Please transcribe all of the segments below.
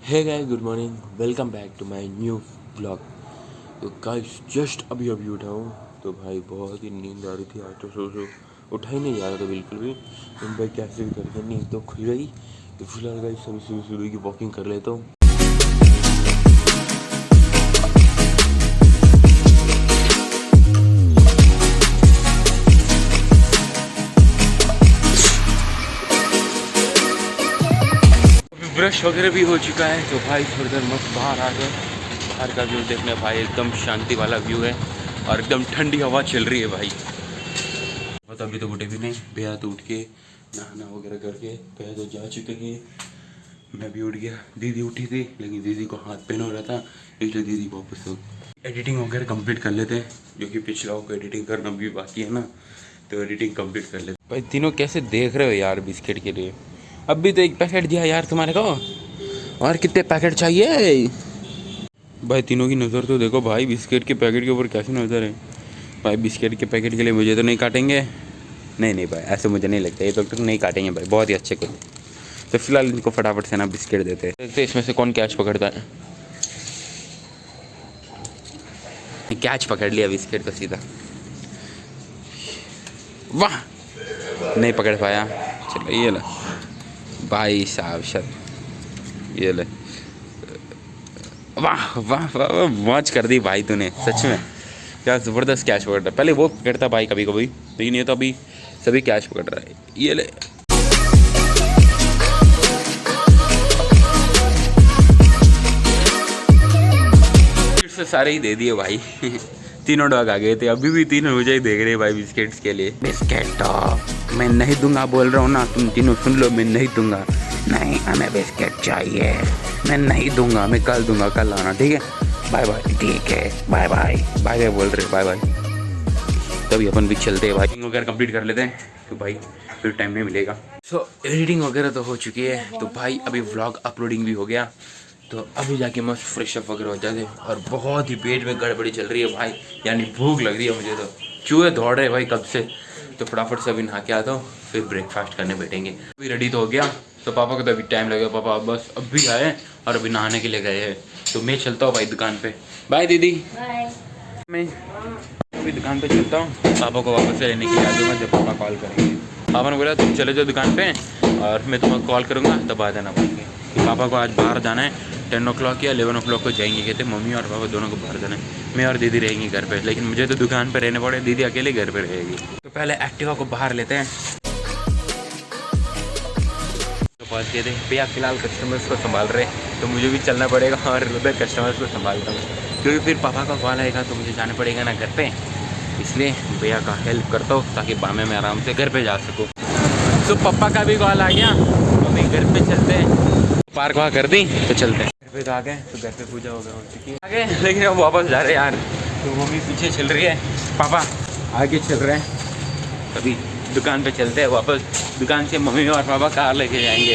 Hey guys, good morning, welcome back to my new blog. तो guys just अभी उठा हूँ। तो भाई बहुत ही नींद आ रही थी आज, तो सो उठा ही नहीं जा रहा था बिल्कुल भी। तो भाई कैसे भी करके नींद तो खुल गई। तो फिलहाल गाइस सभी सुबह की वॉकिंग कर लेता हूँ। ब्रश वगैरह भी हो चुका है। तो भाई थोड़ी देर मस्त बाहर आ गए। बाहर का व्यू देखने भाई एकदम शांति वाला व्यू है और एकदम ठंडी हवा चल रही है भाई। बस अभी तो उठे भी नहीं, भैया तो उठ के नहाना वगैरह करके भैया तो जा चुके हैं। मैं भी उठ गया। दीदी उठी थी लेकिन दीदी को हाथ पेन हो रहा था, इसलिए दीदी वापस हो। एडिटिंग वगैरह कंप्लीट कर लेते हैं, जो कि पिछला को एडिटिंग करना भी बाकी है ना, तो एडिटिंग कंप्लीट कर लेते। भाई तीनों कैसे देख रहे हो यार बिस्किट के लिए? अभी तो एक पैकेट दिया यार तुम्हारे को, और कितने पैकेट चाहिए? भाई तीनों की नज़र तो देखो भाई, बिस्किट के पैकेट के ऊपर कैसी नज़र है भाई। बिस्किट के पैकेट के लिए मुझे तो नहीं काटेंगे। नहीं भाई, ऐसे मुझे नहीं लगता, ये तो नहीं काटेंगे भाई, बहुत ही अच्छे को। तो फिलहाल इनको फटाफट से ना बिस्किट देते हैं, देखते इसमें से कौन कैच पकड़ता है। कैच पकड़ लिया बिस्किट तो सीधा, वाह नहीं पकड़ पाया। चलो ये लो भाई साहब, ये ले, वाह वाह वाह, मौज कर दी भाई तूने सच में। क्या ज़बरदस्त कैच पकड़ रहा है। पहले वो पकड़ता भाई कभी कभी, लेकिन ये तो अभी सभी कैच पकड़ रहा है। ये ले, फिर से सारे ही दे दिए भाई। तीनों डॉग आ गए थे, अभी भी तीनों मुझे ही देख रहे हैं भाई बिस्किट्स के लिए। बिस्किट डॉग मैं नहीं दूंगा बोल रहा हूँ ना, तुम तीनों सुन लो, मैं नहीं दूंगा। नहीं हमें बिस्किट चाहिए, मैं नहीं दूंगा, मैं कल दूंगा, कल आना ठीक है। बाय बाय, ठीक है बाय बाय, बाय बाय बोल रहे, बाय बाय। तभी अपन भी चलते हैं भाई, एडिटिंग वगैरह कंप्लीट कर लेते हैं, तो भाई फिर टाइम नहीं मिलेगा। सो एडिटिंग वगैरह तो हो चुकी है, तो भाई अभी व्लॉग अपलोडिंग भी हो गया। तो अभी जाके मस्त फ्रेश अप वगैरह हो जाते, और बहुत ही पेट में गड़बड़ी चल रही है भाई, यानी भूख लग रही है मुझे। तो चूहे दौड़ रहे भाई कब से, तो फटाफट से अभी नहा के आता हूँ, फिर ब्रेकफास्ट करने बैठेंगे। अभी रेडी तो हो गया, तो पापा को तो अभी टाइम लगेगा, पापा बस अभी आए और अभी नहाने के लिए गए हैं। तो मैं चलता हूँ भाई दुकान पे। बाय दीदी, बाय। मैं अभी दुकान पे चलता हूँ, पापा को वापस से लेने के लिए आ जाऊँगा जब पापा कॉल करेंगे। पापा ने बोला तुम चले जाओ दुकान पे और मैं तुम्हें कॉल करूँगा तब आ जाना पाएंगे, कि पापा को आज बाहर जाना है। 10 o'clock या 11 o'clock को जाएंगे, कहते मम्मी और पापा दोनों को बाहर जाना है। मैं और दीदी रहेंगी घर पे, लेकिन मुझे तो दुकान पे रहने पड़े, दीदी अकेले घर पे रहेगी। तो पहले एक्टिवा को बाहर लेते हैं। तो पहुँच गए थे भैया, फिलहाल कस्टमर्स को संभाल रहे, तो मुझे भी चलना पड़ेगा और उधर कस्टमर्स को संभाल रहा हूँ, क्योंकि फिर पापा का कॉल आएगा तो मुझे जाना पड़ेगा ना घर पे, इसलिए भैया का हेल्प करता हूँ ताकि बामे में आराम से घर पे जा सकूँ। तो पापा का भी कॉल आ गया, अभी घर पे चलते हैं। पार्क वहाँ कर दी तो चलते हैं। घर पे तो आ गए, तो घर पे पूजा हो चुकी है, आ गए, लेकिन अब वापस जा रहे हैं यार। तो मम्मी पीछे चल रही है, पापा आगे चल रहे हैं। अभी दुकान पे चलते हैं वापस, दुकान से मम्मी और पापा कार लेके जाएंगे।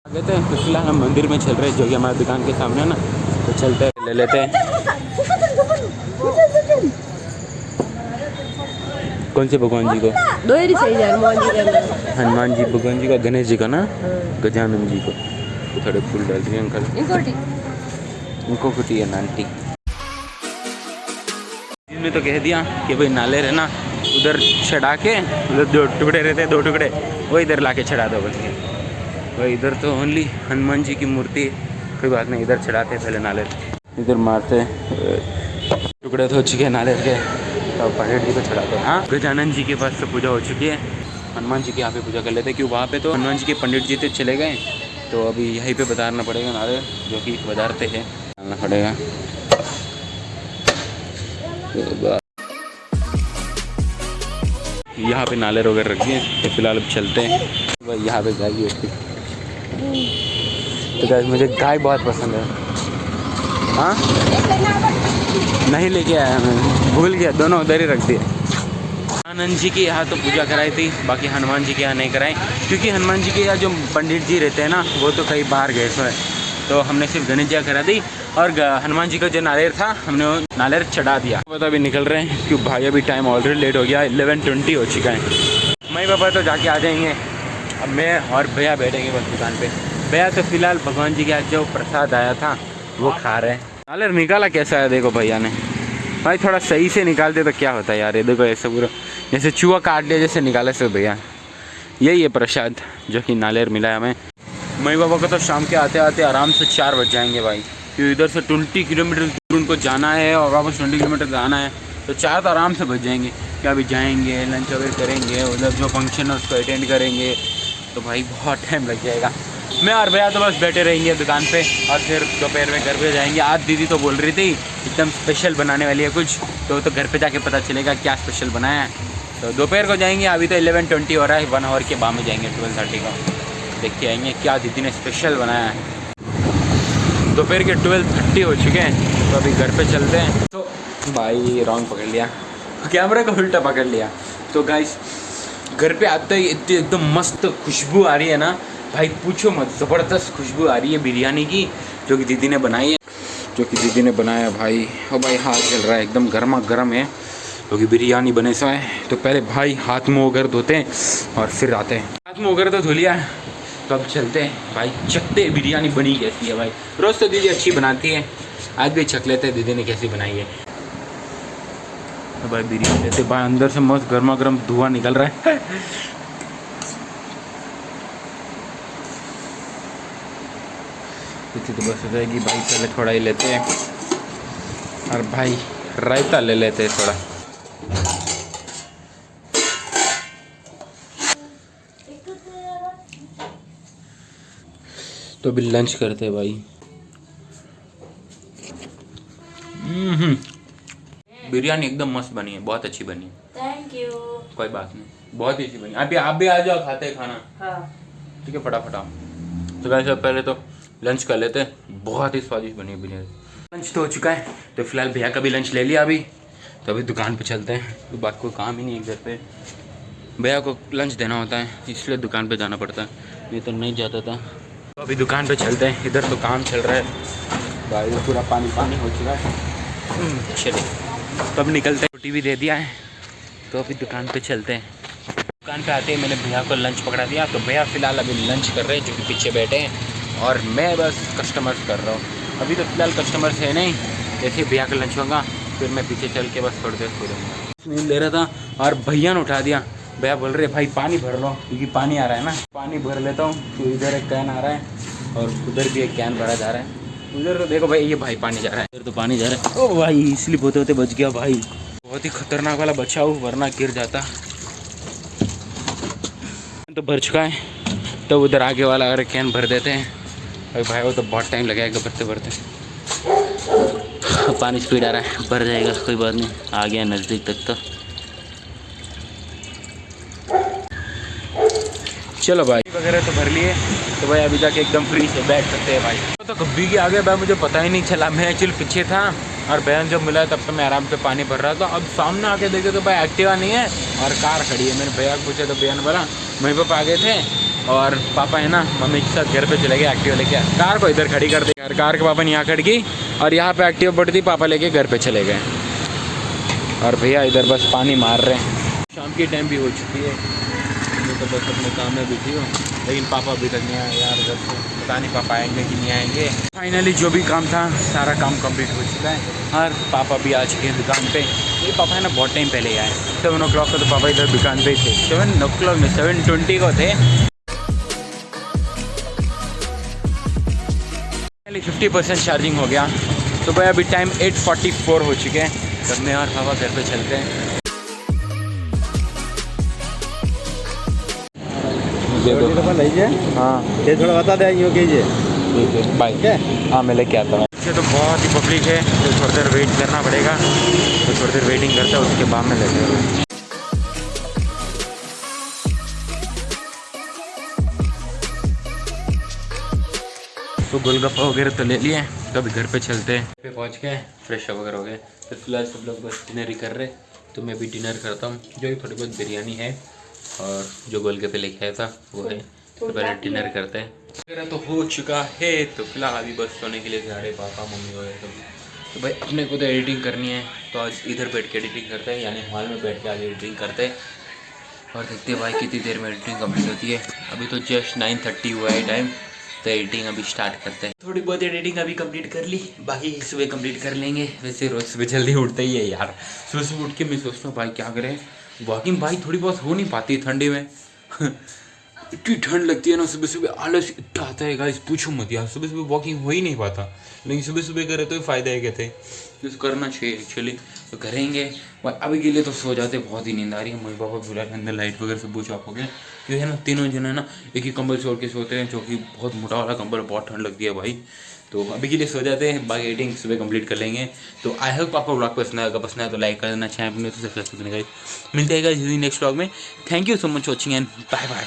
आगे तो फिलहाल हम मंदिर में चल रहे हैं, जो कि हमारे दुकान के सामने है ना, तो चलते हैं, ले लेते हैं। कौन से भगवान जी को? दो ही चाहिए हनुमान जी का, हनुमान जी भगवान जी का, गणेश जी का ना, गजानन जी को। थोड़े फूल डाल दिए अंकल, इनको कुटी है नानटी। इसमें तो कह दिया कि भाई नाले रहना उधर चढ़ा के, उधर दो टुकड़े रहते हैं, 2 टुकड़े, वो इधर ला के चढ़ा दो बस। भाई इधर तो ओनली हनुमान जी की मूर्ति, कोई बात नहीं, इधर चढ़ाते पहले नाले, इधर मारते टुकड़े तो हो चुके हैं नाले के, तो पंडित जी को चढ़ाते हैं। हाँ, गजानन जी के पास तो पूजा हो चुकी है, हनुमान जी के यहाँ पे पूजा कर लेते हैं, क्योंकि वहाँ पे तो हनुमान जी के पंडित जी तो चले गए, तो अभी यहीं पे बदारना पड़ेगा नाले, जो कि बदारते हैं, डालना पड़ेगा। यहाँ पे नाले वगैरह रख दिए, तो फिलहाल अब चलते हैं। भाई यहाँ पे गाय है, तो गाय मुझे गाय बहुत पसंद है। हाँ नहीं लेके आया, मैं भूल गया, दोनों उधर ही रख दिए। आनंद जी के यहाँ तो पूजा कराई थी, बाकी हनुमान जी के यहाँ नहीं कराई, क्योंकि हनुमान जी के यहाँ जो पंडित जी रहते हैं ना, वो तो कहीं बाहर गए हुए, तो हमने सिर्फ गणेश जी करा दी, और हनुमान जी का जो नारियल था हमने वो नारियल चढ़ा दिया। तो अभी निकल रहे हैं, क्योंकि भाई अभी टाइम ऑलरेडी लेट हो गया, 11:20 हो चुका है। मम्मी पापा तो जाके आ जाएंगे, अब मैं और भैया बैठेंगे बस दुकान पे। भैया तो फिलहाल भगवान जी के आज जो प्रसाद आया था वो खा रहे हैं। नाले निकाला कैसा है देखो भैया ने। भाई थोड़ा सही से निकाल दे तो क्या होता है यार, ये देखो ऐसे पूरा जैसे चूहा काट लिया जैसे निकाले से भैया। यही है प्रसाद जो कि नालेर मिला है हमें। मई बाबा को तो शाम के आते आते आराम से 4 बज जाएंगे भाई, क्योंकि इधर से 20 किलोमीटर दूर उनको जाना है और वापस 20 किलोमीटर जाना है, तो 4 तो आराम से बज जाएंगे। क्या अभी जाएंगे, लंच वगैरह करेंगे, उधर जो फंक्शन है उसको अटेंड करेंगे, तो भाई बहुत टाइम लग जाएगा। मैं और भैया तो बस बैठे रहेंगे दुकान पे और फिर दोपहर में घर पे जाएंगे। आज दीदी तो बोल रही थी एकदम स्पेशल बनाने वाली है कुछ, तो घर पे जाके पता चलेगा क्या स्पेशल बनाया है। तो दोपहर को जाएंगे, अभी तो 11:20 हो रहा है, 1 आवर के बाद में जाएंगे 12:30 को, देख के आएंगे क्या दीदी ने स्पेशल बनाया है। दोपहर के 12:30 हो चुके हैं, तो अभी घर पे चलते हैं। तो भाई रॉन्ग पकड़ लिया, कैमरा को उल्टा पकड़ लिया। तो गाइस घर पे आते ही इतनी एकदम मस्त खुशबू आ रही है ना भाई, पूछो मत, ज़बरदस्त खुशबू आ रही है बिरयानी की जो कि दीदी ने बनाई है, भाई। और भाई हाथ चल रहा है, एकदम गर्मा गर्म है क्योंकि बिरयानी बने सो है। तो पहले भाई हाथ मुँह वगैरह धोते हैं और फिर आते हैं। हाथ मुँह वगैरह तो धो लिया, तो अब चलते हैं भाई, चखते हैं बिरयानी बनी कैसी है भाई। रोज़ तो दीदी अच्छी बनाती है, आज भी चख लेते हैं दीदी ने कैसी बनाई है। तो भाई बिरयानी लेते भाई, अंदर से मस्त गर्मा गर्म धुआं निकल रहा है। तो बस हो जाएगी भाई, पहले थोड़ा ही लेते हैं और भाई रायता ले लेते हैं थोड़ा। तो अभी लंच करते हैं भाई। बिरयानी एकदम मस्त बनी है, बहुत अच्छी बनी है। Thank you. कोई बात नहीं, बहुत ही अच्छी बनी। आप भी आ जाओ, खाते हैं खाना। हाँ ठीक है, फटाफट आओ। तो वैसे पहले तो लंच कर लेते हैं, बहुत ही स्वादिष्ट बनी है बिरयानी। लंच तो हो चुका है, तो फिलहाल भैया का भी लंच ले लिया अभी, तो अभी दुकान पे चलते हैं। तो बात कोई काम ही नहीं है घर पे, भैया को लंच देना होता है इसलिए दुकान पे जाना पड़ता है, नहीं तो नहीं जाता था। तो अभी दुकान पे चलते हैं, इधर तो काम चल रहा है भाई, पूरा पानी पानी हो चुका है। चलिए तो अब निकलते हैं, रोटी भी दे दिया है, तो अभी दुकान पे चलते हैं। दुकान पे आते ही मैंने भैया को लंच पकड़ा दिया, तो भैया फ़िलहाल अभी लंच कर रहे हैं, जो कि पीछे बैठे हैं, और मैं बस कस्टमर्स कर रहा हूँ। अभी तो फ़िलहाल कस्टमर्स है नहीं, जैसे भैया का लंच होगा फिर मैं पीछे चल के बस थोड़ी देर सो दूँगा। नींद ले रहा था और भैया ने उठा दिया। भैया बोल रहे भाई पानी भर लो, क्योंकि पानी आ रहा है ना, पानी भर लेता हूँ। तो इधर एक कैन आ रहा है और उधर भी एक कैन भरा जा रहा है। उधर तो देखो भाई, ये भाई पानी जा रहा है, इधर तो पानी जा रहा है। ओ भाई स्लिप होते होते बच गया भाई, बहुत ही खतरनाक वाला बचाओ, वरना गिर जाता। तो भर चुका है, तो उधर आगे वाला अगर कैन भर देते हैं। अरे भाई वो तो बहुत टाइम लगेगा भरते भरते। पानी स्पीड आ रहा है, भर जाएगा, कोई बात नहीं, आ गया नज़दीक तक। तो चलो भाई वगैरह तो भर लिए, तो भाई अभी जाके एकदम फ्री से बैठ सकते हैं भाई। तो कभी के आगे भाई मुझे पता ही नहीं चला, मैं एक्चुअली पीछे था और बहन जब मिला तब तो मैं आराम से पानी भर रहा था। अब सामने आके देखे तो भाई एक्टिवा नहीं है और कार खड़ी है। मैंने भैया को पूछा तो भैया ने बोला मम्मी पापा आ गए थे और पापा है ना मम्मी के साथ घर पे चले गए एक्टिवा लेके। कार को इधर खड़ी कर दी, कार के पापा ने यहाँ खड़ी की और यहाँ पे एक्टिवा पड़ी थी, पापा लेके घर पे चले गए और भैया इधर बस पानी मार रहे हैं। शाम की टाइम भी हो चुकी है, मैं तो बस अपने काम में बिजी हूँ, लेकिन पापा अभी तक नहीं आए यार घर से, पता नहीं पापा आएंगे कि नहीं आएंगे। फाइनली जो भी काम था सारा काम कंप्लीट हो चुका है और पापा भी आ चुके हैं दुकान पे। ये पापा है ना बहुत टाइम पहले आए, 7 o'clock को तो पापा इधर दुकान पे ही थे। 7 o'clock में 7:20 को थे। 50% चार्जिंग हो गया, तो भाई अभी टाइम 8:44 हो चुके हैं। तब मैं और पापा घर पे चलते हैं। हाँ ये थोड़ा बता दें यूँ कीजिए। ठीक है बाइक है, हाँ मैं लेके आता हूँ। तो बहुत ही पब्लिक है, तो थोड़ी देर वेट करना पड़ेगा, तो थोड़ी देर वेटिंग करता है, उसके बाद में लेते हैं। तो गोलगप्पा वगैरह तो ले लिए, तो अभी घर पे चलते हैं। पे पहुँच गए, फ्रेश वगैरह हो गए, तो फिलहाल सब लोग बस डिनर ही कर रहे, तो मैं भी डिनर करता हूँ। जो कि थोड़ी बहुत बिरयानी है और जो गोलगप्पे लेके आया था वो है, तो पहले डिनर करते हैं। वगैरह तो हो चुका है, तो फिलहाल अभी बस सोने के लिए जा रहे पापा मम्मी वगैरह सब। तो भाई अपने को तो एडिटिंग करनी है, तो आज इधर बैठ के एडिटिंग करते हैं, यानी हॉल में बैठ के आज एडिटिंग करते हैं। और देखते हैं भाई कितनी देर में एडिटिंग कंप्लीट होती है। अभी तो जस्ट 9:30 हुआ है टाइम, तो एडिटिंग अभी स्टार्ट करते हैं। थोड़ी बहुत एडिटिंग अभी कंप्लीट कर ली, बाकी सुबह कंप्लीट कर लेंगे। वैसे रोज सुबह जल्दी उठते ही है यार, सुबह सुबह उठ के मैं सोचता हूँ भाई क्या करें, वॉकिंग भाई थोड़ी बहुत हो नहीं पाती ठंडी में इतनी ठंड लगती है ना, सुबह सुबह आलस इतना आता है गाइस, पूछो मत यार, सुबह सुबह वॉकिंग हो ही नहीं पाता। लेकिन सुबह सुबह करे तो फ़ायदा है, कहते हैं तो करना चाहिए एक्चुअली, तो करेंगे। अभी के लिए तो सो जाते, बहुत ही नींद आ रही है। मम्मी पापा बुला के अंदर लाइट वगैरह सब कुछ ऑफ हो गया, क्योंकि है ना तीनों जन है ना एक ही कंबल छोड़ के सोते हैं, जो कि बहुत मोटा वाला कंबल, बहुत ठंड लगती है भाई। तो अभी के लिए सो जाते हैं, बाकी एडिटिंग सुबह कंप्लीट कर लेंगे। तो आई होप आपको व्लॉग पसंद आएगा, पसंद आया तो लाइक कर देना, चैनल तो सब्सक्राइब करने का। मिलते हैं गाइस नेक्स्ट व्लॉग में। Thank you so much watching and bye bye.